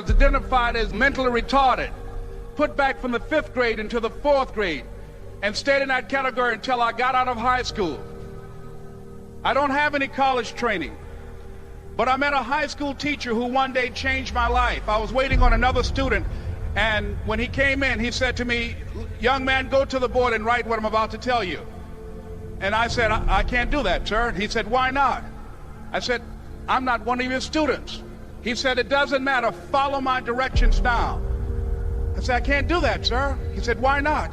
was identified as mentally retarded, put back from the 5th grade into the 4th grade, and stayed in that category until I got out of high school. I don't have any college training, but I met a high school teacher who one day changed my life. I was waiting on another student, and when he came in, he said to me, "Young man, go to the board and write what I'm about to tell you." And I said, I can't do that, sir. He said, "Why not?" I said, "I'm not one of your students." He said, "It doesn't matter. Follow my directions now." I said, "I can't do that, sir." He said, "Why not?"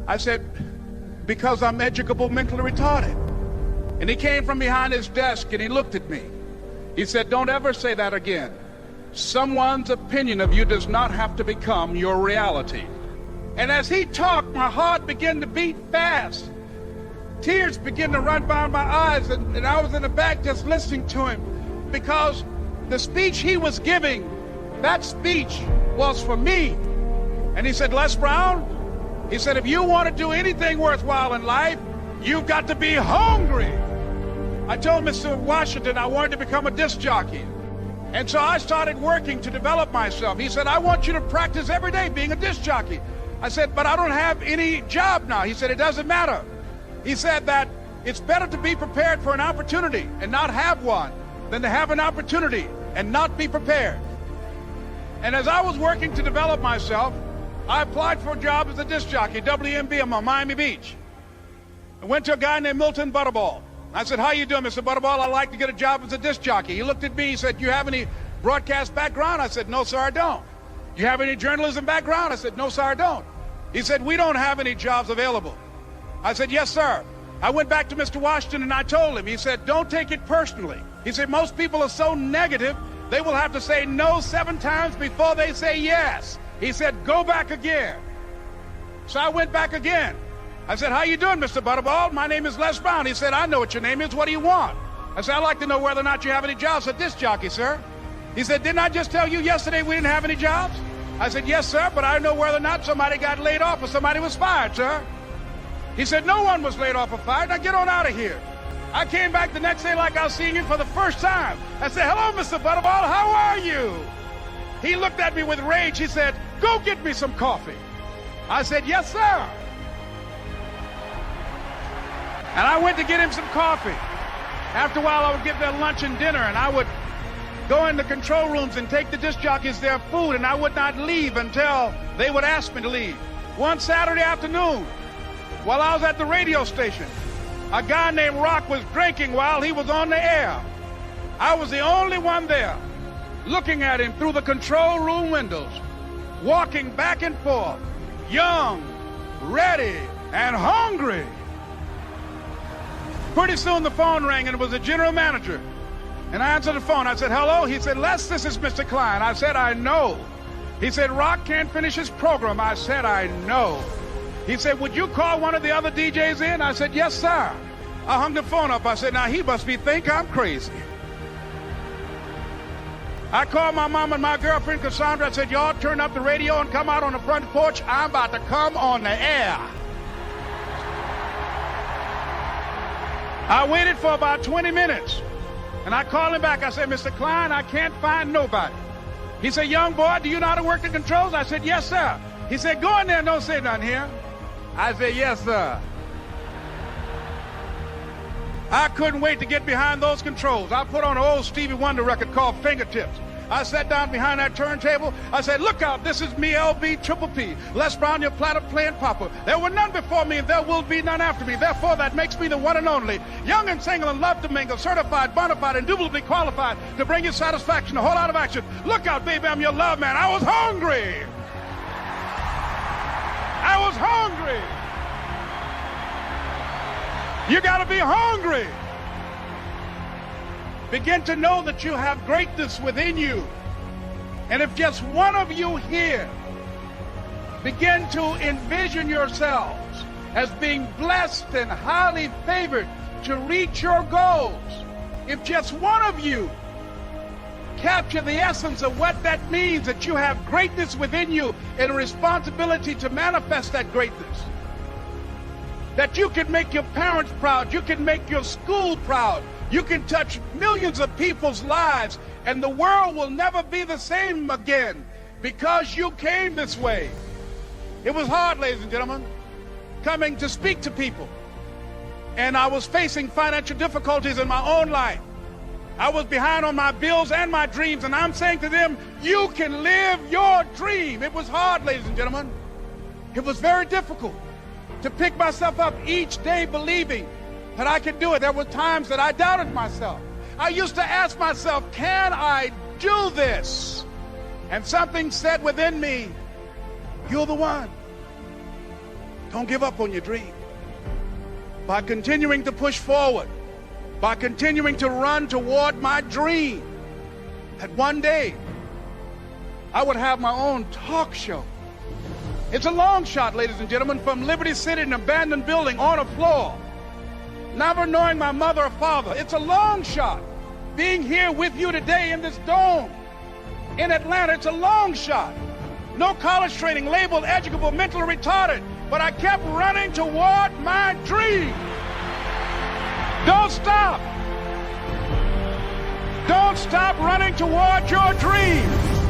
I said, "Because I'm educable mentally retarded." And he came from behind his desk and he looked at me. He said, "Don't ever say that again. Someone's opinion of you does not have to become your reality." And as he talked, my heart began to beat fast. Tears began to run down my eyes, and I was in the back just listening to him, because the speech he was giving, that speech was for me. And he said, "Les Brown," he said, "if you want to do anything worthwhile in life, you've got to be hungry." I told Mr. Washington I wanted to become a disc jockey. And so I started working to develop myself. He said, "I want you to practice every day being a disc jockey." I said, "But I don't have any job now." He said, "It doesn't matter." He said that it's better to be prepared for an opportunity and not have one than to have an opportunity and not be prepared. And as I was working to develop myself, I applied for a job as a disc jockey, WMB, on Miami Beach. I went to a guy named Milton Butterball. I said, "How you doing, Mr. Butterball? I'd like to get a job as a disc jockey." He looked at me, he said, "You have any broadcast background?" I said, "No, sir, I don't." "You have any journalism background?" I said, "No, sir, I don't." He said, "We don't have any jobs available." I said, "Yes, sir." I went back to Mr. Washington and I told him. He said, "Don't take it personally." He said, "Most people are so negative, they will have to say no 7 times before they say yes." He said, "Go back again." So I went back again. I said, "How you doing, Mr. Butterball? My name is Les Brown." He said, "I know what your name is. What do you want?" I said, "I'd like to know whether or not you have any jobs as a disc jockey, sir." He said, "Didn't I just tell you yesterday we didn't have any jobs?" I said, "Yes, sir, but I know whether or not somebody got laid off or somebody was fired, sir." He said, "No one was laid off or fired. Now get on out of here." I came back the next day like I was seeing him for the first time. I said, "Hello, Mr. Butterball, how are you?" He looked at me with rage. He said, "Go get me some coffee." I said, "Yes, sir." And I went to get him some coffee. After a while, I would get their lunch and dinner, and I would go in the control rooms and take the disc jockeys their food, and I would not leave until they would ask me to leave. One Saturday afternoon, while I was at the radio station, a guy named Rock was drinking while he was on the air. I was the only one there, looking at him through the control room windows, walking back and forth, young, ready, and hungry. Pretty soon the phone rang, and it was the general manager. And I answered the phone. I said, "Hello?" He said, "Les, this is Mr. Klein." I said, "I know." He said, "Rock can't finish his program." I said, "I know." He said, "Would you call one of the other DJs in?" I said, "Yes, sir." I hung the phone up. I said, "Now he must think I'm crazy." I called my mom and my girlfriend, Cassandra. I said, "Y'all turn up the radio and come out on the front porch. I'm about to come on the air." I waited for about 20 minutes, and I called him back. I said, "Mr. Klein, I can't find nobody." He said, "Young boy, do you know how to work the controls?" I said, "Yes, sir." He said, "Go in there and don't say nothing here." I said, "Yes, sir." I couldn't wait to get behind those controls. I put on an old Stevie Wonder record called Fingertips. I sat down behind that turntable. I said, "Look out, this is me, LB Triple P, Les Brown, your platter playing papa. There were none before me, and there will be none after me. Therefore, that makes me the one and only. Young and single and love to mingle, certified, bona fide, indubitably qualified to bring you satisfaction, a whole lot of action. Look out, baby, I'm your love man." I was hungry. I was hungry. You got to be hungry. Begin to know that you have greatness within you. And if just one of you here begin to envision yourselves as being blessed and highly favored to reach your goals, if just one of you capture the essence of what that means, that you have greatness within you and a responsibility to manifest that greatness, that you can make your parents proud, you can make your school proud, You can touch millions of people's lives, and the world will never be the same again because you came this way. It was hard, ladies and gentlemen, coming to speak to people. And I was facing financial difficulties in my own life. I was behind on my bills and my dreams, and I'm saying to them, you can live your dream. It was hard, ladies and gentlemen. It was very difficult to pick myself up each day believing that I could do it. There were times that I doubted myself. I used to ask myself, can I do this? And something said within me, you're the one. Don't give up on your dream. By continuing to push forward, by continuing to run toward my dream, that one day I would have my own talk show. It's a long shot, ladies and gentlemen, from Liberty City, an abandoned building on a floor, never knowing my mother or father. It's a long shot. Being here with you today in this dome in Atlanta, it's a long shot. No college training, labeled educable, mentally retarded, but I kept running toward my dream. Don't stop. Don't stop running toward your dream.